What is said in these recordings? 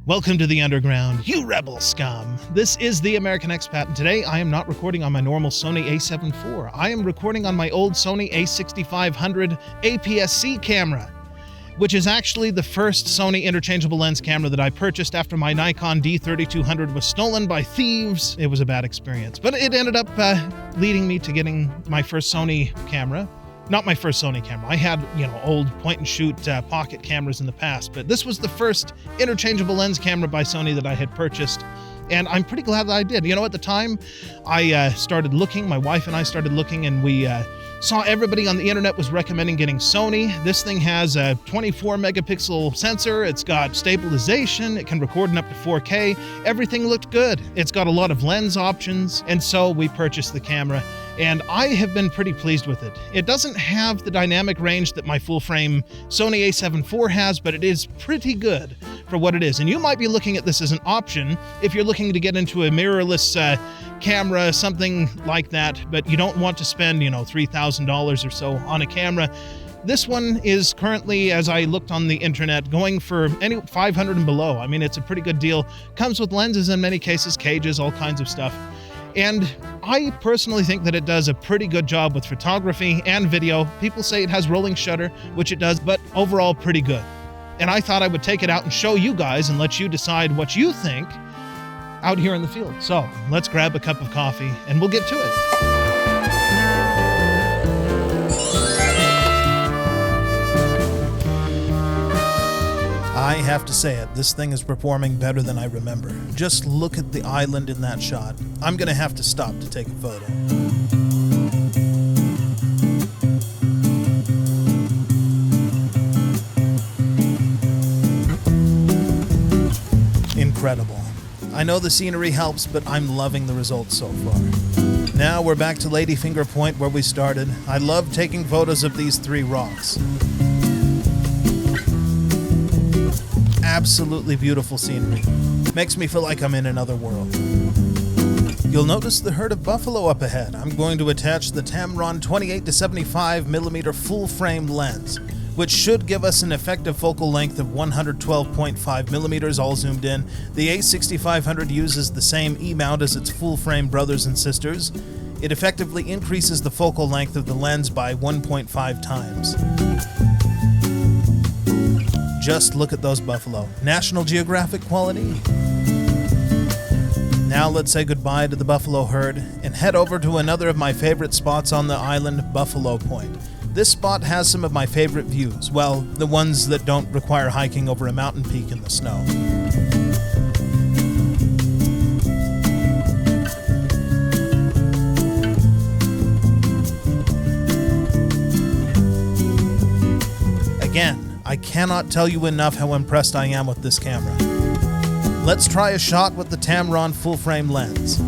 Welcome to the underground, you rebel scum. This is the American Expat, and today I am not recording on my normal Sony a7 IV. I am recording on my old Sony a6500 APS-C camera, which is actually the first Sony interchangeable lens camera that I purchased after my Nikon D3200 was stolen by thieves. It was a bad experience, but it ended up leading me to getting my first Sony camera. Not my first Sony camera. I had, old point-and-shoot pocket cameras in the past, but this was the first interchangeable lens camera by Sony that I had purchased, and I'm pretty glad that I did. At the time, I started looking, my wife and I started looking, and we saw everybody on the internet was recommending getting Sony. This thing has a 24-megapixel sensor, it's got stabilization, it can record in up to 4K, everything looked good. It's got a lot of lens options, and so we purchased the camera. And I have been pretty pleased with it. It doesn't have the dynamic range that my full-frame Sony a7 IV has, but it is pretty good for what it is. And you might be looking at this as an option if you're looking to get into a mirrorless camera, something like that, but you don't want to spend, $3,000 or so on a camera. This one is currently, as I looked on the internet, going for any 500 and below. I mean, it's a pretty good deal. Comes with lenses in many cases, cages, all kinds of stuff. And I personally think that it does a pretty good job with photography and video. People say it has rolling shutter, which it does, but overall pretty good. And I thought I would take it out and show you guys and let you decide what you think out here in the field. So let's grab a cup of coffee and we'll get to it. I have to say it, this thing is performing better than I remember. Just look at the island in that shot. I'm gonna have to stop to take a photo. Incredible. I know the scenery helps, but I'm loving the results so far. Now we're back to Ladyfinger Point where we started. I love taking photos of these three rocks. Absolutely beautiful scenery. Makes me feel like I'm in another world. You'll notice the herd of buffalo up ahead. I'm going to attach the Tamron 28 to 75mm full-frame lens, which should give us an effective focal length of 112.5mm all zoomed in. The a6500 uses the same E-mount as its full-frame brothers and sisters. It effectively increases the focal length of the lens by 1.5 times. Just look at those buffalo. National Geographic quality. Now let's say goodbye to the buffalo herd and head over to another of my favorite spots on the island, Buffalo Point. This spot has some of my favorite views. Well, the ones that don't require hiking over a mountain peak in the snow. Again, I cannot tell you enough how impressed I am with this camera. Let's try a shot with the Tamron full-frame lens.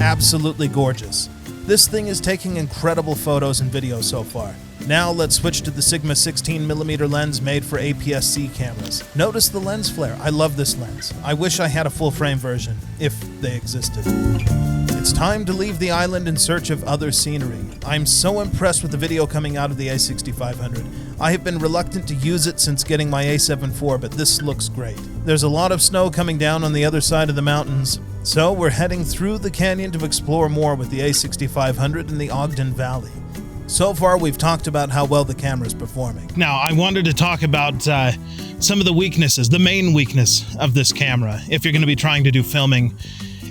Absolutely gorgeous. This thing is taking incredible photos and videos so far. Now let's switch to the Sigma 16mm lens made for APS-C cameras. Notice the lens flare. I love this lens. I wish I had a full-frame version, if they existed. It's time to leave the island in search of other scenery. I'm so impressed with the video coming out of the a6500. I have been reluctant to use it since getting my a7 IV, but this looks great. There's a lot of snow coming down on the other side of the mountains, so we're heading through the canyon to explore more with the a6500 in the Ogden Valley. So far, we've talked about how well the camera is performing. Now, I wanted to talk about some of the weaknesses, the main weakness of this camera, if you're going to be trying to do filming,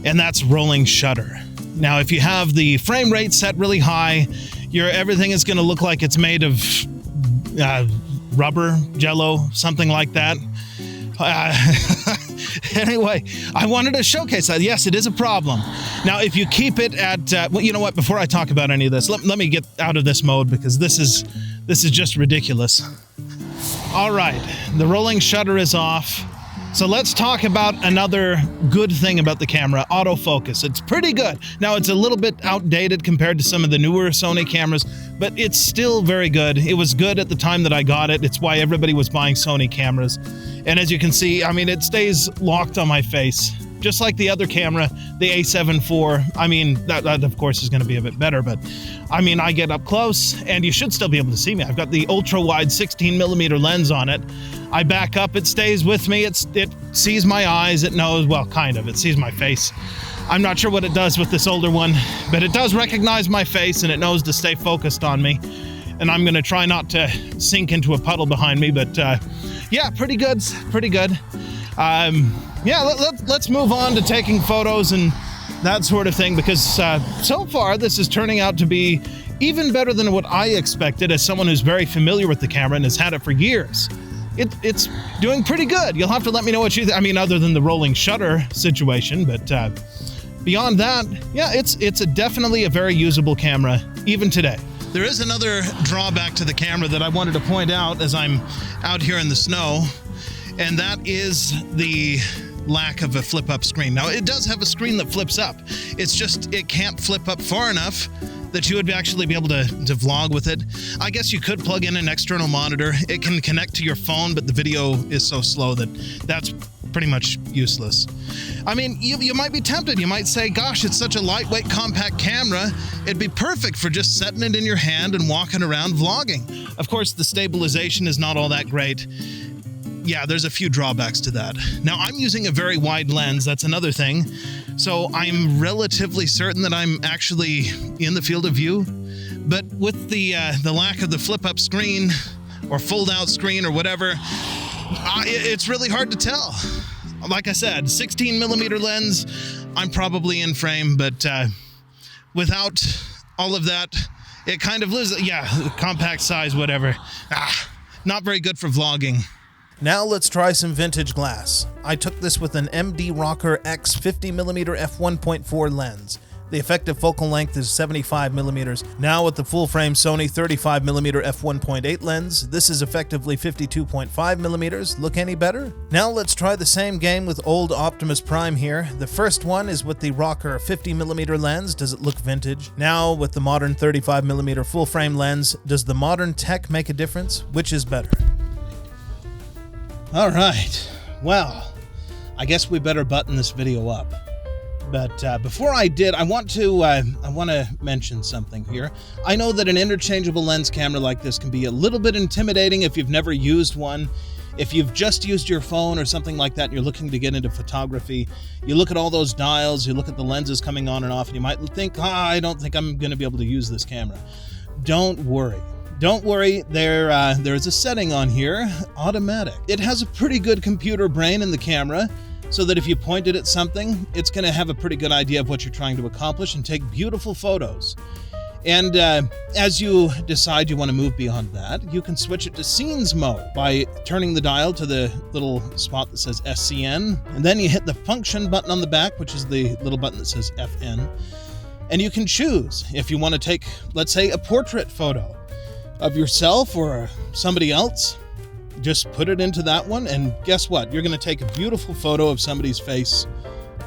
and that's rolling shutter. Now, if you have the frame rate set really high, everything is going to look like it's made of rubber, jello, something like that. Anyway, I wanted to showcase that. Yes, it is a problem. Now, if you keep it at, well, you know what? Before I talk about any of this, let me get out of this mode because this is just ridiculous. All right, the rolling shutter is off. So let's talk about another good thing about the camera, autofocus. It's pretty good. Now, it's a little bit outdated compared to some of the newer Sony cameras, but it's still very good. It was good at the time that I got it. It's why everybody was buying Sony cameras. And as you can see, I mean, it stays locked on my face just like the other camera, the A7 IV. I mean, that of course is going to be a bit better, but I mean, I get up close and you should still be able to see me. I've got the ultra wide 16mm lens on it. I back up, it stays with me. It sees my eyes. It knows, well, kind of, it sees my face. I'm not sure what it does with this older one, but it does recognize my face and it knows to stay focused on me. And I'm going to try not to sink into a puddle behind me, but yeah, pretty good, pretty good. Yeah, let's move on to taking photos and that sort of thing, because so far this is turning out to be even better than what I expected as someone who's very familiar with the camera and has had it for years. It's doing pretty good. You'll have to let me know what you think. I mean, other than the rolling shutter situation, but beyond that, yeah, it's definitely a very usable camera, even today. There is another drawback to the camera that I wanted to point out as I'm out here in the snow, and that is the lack of a flip-up screen. Now, it does have a screen that flips up. It's just it can't flip up far enough that you would actually be able to vlog with it. I guess you could plug in an external monitor. It can connect to your phone, but the video is so slow that that's pretty much useless. I mean, you might be tempted. You might say, gosh, it's such a lightweight, compact camera. It'd be perfect for just setting it in your hand and walking around vlogging. Of course, the stabilization is not all that great. Yeah, there's a few drawbacks to that. Now, I'm using a very wide lens. That's another thing. So I'm relatively certain that I'm actually in the field of view. But with the lack of the flip-up screen or fold-out screen or whatever, it's really hard to tell. Like I said, 16mm lens, I'm probably in frame, but without all of that, it kind of loses. Yeah, compact size, whatever. Not very good for vlogging. Now let's try some vintage glass. I took this with an MD Rocker X 50mm f1.4 lens. The effective focal length is 75mm. Now with the full-frame Sony 35mm f1.8 lens, this is effectively 52.5mm. Look any better? Now let's try the same game with old Optimus Prime here. The first one is with the Rocker 50mm lens. Does it look vintage? Now with the modern 35mm full-frame lens, does the modern tech make a difference? Which is better? All right, well, I guess we better button this video up. But before I did, I want to mention something here. I know that an interchangeable lens camera like this can be a little bit intimidating if you've never used one. If you've just used your phone or something like that and you're looking to get into photography, you look at all those dials, you look at the lenses coming on and off, and you might think, I don't think I'm going to be able to use this camera. Don't worry. Don't worry, there's a setting on here, automatic. It has a pretty good computer brain in the camera, so that if you point it at something, it's going to have a pretty good idea of what you're trying to accomplish and take beautiful photos. And as you decide you want to move beyond that, you can switch it to scenes mode by turning the dial to the little spot that says SCN, and then you hit the function button on the back, which is the little button that says FN, and you can choose if you want to take, let's say, a portrait photo of yourself or somebody else. Just put it into that one, and guess what? You're going to take a beautiful photo of somebody's face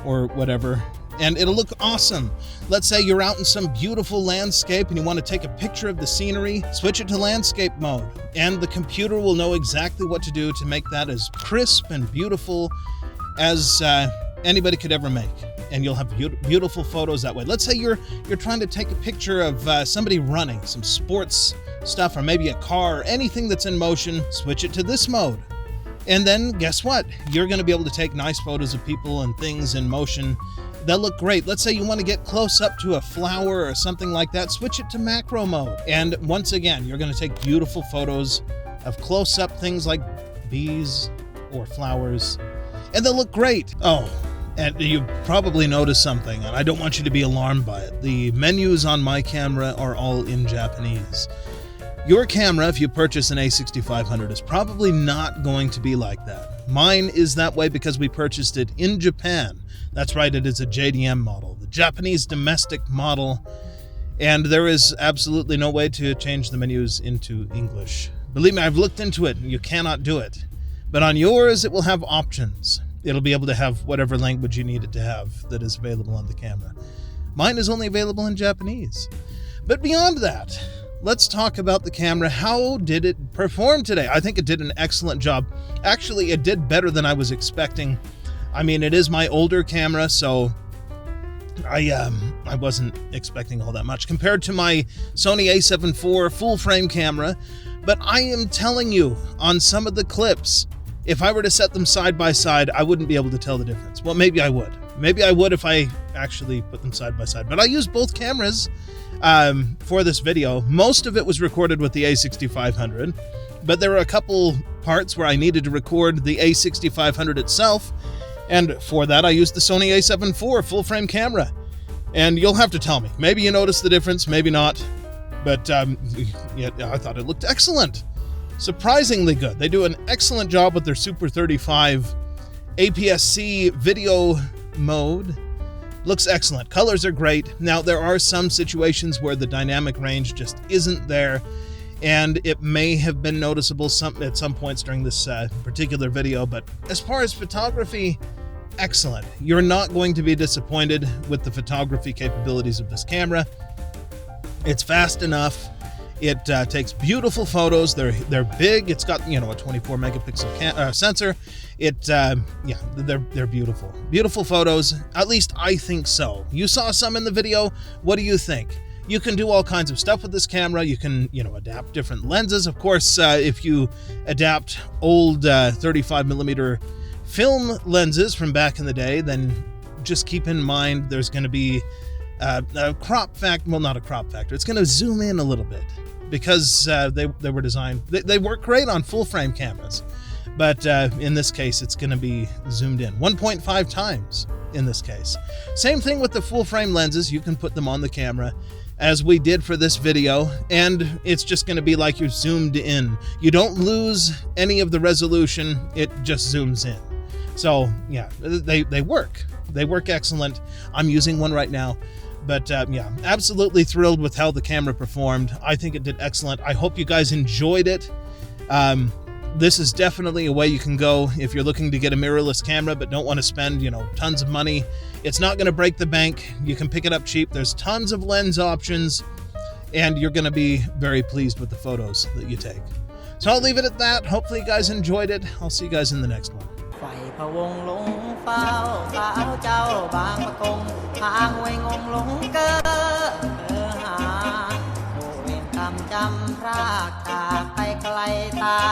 or whatever, and it'll look awesome. Let's say you're out in some beautiful landscape and you want to take a picture of the scenery, switch it to landscape mode, and the computer will know exactly what to do to make that as crisp and beautiful as anybody could ever make. And you'll have beautiful photos that way. Let's say you're trying to take a picture of somebody running, some sports stuff, or maybe a car, or anything that's in motion. Switch it to this mode. And then guess what? You're going to be able to take nice photos of people and things in motion. They'll look great. Let's say you want to get close up to a flower or something like that. Switch it to macro mode. And once again, you're going to take beautiful photos of close-up things like bees or flowers, and they'll look great. Oh, and you probably noticed something, and I don't want you to be alarmed by it. The menus on my camera are all in Japanese. Your camera, if you purchase an A6500, is probably not going to be like that. Mine is that way because we purchased it in Japan. That's right, it is a JDM model, the Japanese domestic model, and there is absolutely no way to change the menus into English. Believe me, I've looked into it, and you cannot do it. But on yours, it will have options. It'll be able to have whatever language you need it to have that is available on the camera. Mine is only available in Japanese. But beyond that, let's talk about the camera. How did it perform today? I think it did an excellent job. Actually, it did better than I was expecting. I mean, it is my older camera, so I wasn't expecting all that much compared to my Sony a7 IV full frame camera. But I am telling you, on some of the clips, if I were to set them side by side, I wouldn't be able to tell the difference. Well, maybe I would. Maybe I would if I actually put them side by side. But I used both cameras for this video. Most of it was recorded with the a6500, but there were a couple parts where I needed to record the a6500 itself, and for that I used the Sony a7 IV full frame camera. And you'll have to tell me. Maybe you noticed the difference, maybe not. But yeah, I thought it looked excellent. Surprisingly good. They do an excellent job with their Super 35 APS-C video mode. Looks excellent. Colors are great. Now, there are some situations where the dynamic range just isn't there, and it may have been noticeable at some points during this particular video, but as far as photography, excellent. You're not going to be disappointed with the photography capabilities of this camera. It's fast enough. It takes beautiful photos. They're big. It's got, you know, a 24 megapixel sensor. Yeah, they're beautiful. Beautiful photos. At least I think so. You saw some in the video. What do you think? You can do all kinds of stuff with this camera. You can, you know, adapt different lenses. Of course, if you adapt old 35 millimeter film lenses from back in the day, then just keep in mind there's going to be a crop factor. Well, not a crop factor. It's going to zoom in a little bit because they were designed. They work great on full frame cameras, but in this case, it's going to be zoomed in 1.5 times in this case. Same thing with the full frame lenses. You can put them on the camera, as we did for this video, and it's just going to be like you're zoomed in. You don't lose any of the resolution. It just zooms in. So yeah, they work. They work excellent. I'm using one right now. But yeah, absolutely thrilled with how the camera performed. I think it did excellent. I hope you guys enjoyed it. This is definitely a way you can go if you're looking to get a mirrorless camera but don't want to spend, you know, tons of money. It's not going to break the bank. You can pick it up cheap. There's tons of lens options, and you're going to be very pleased with the photos that you take. So I'll leave it at that. Hopefully you guys enjoyed it. I'll see you guys in the next one. ไฟพะวงหลงเฝ้าสาวเจ้าบางประกงทางห้วยงงหลงเกอหาโอเวรกรรมจำพราก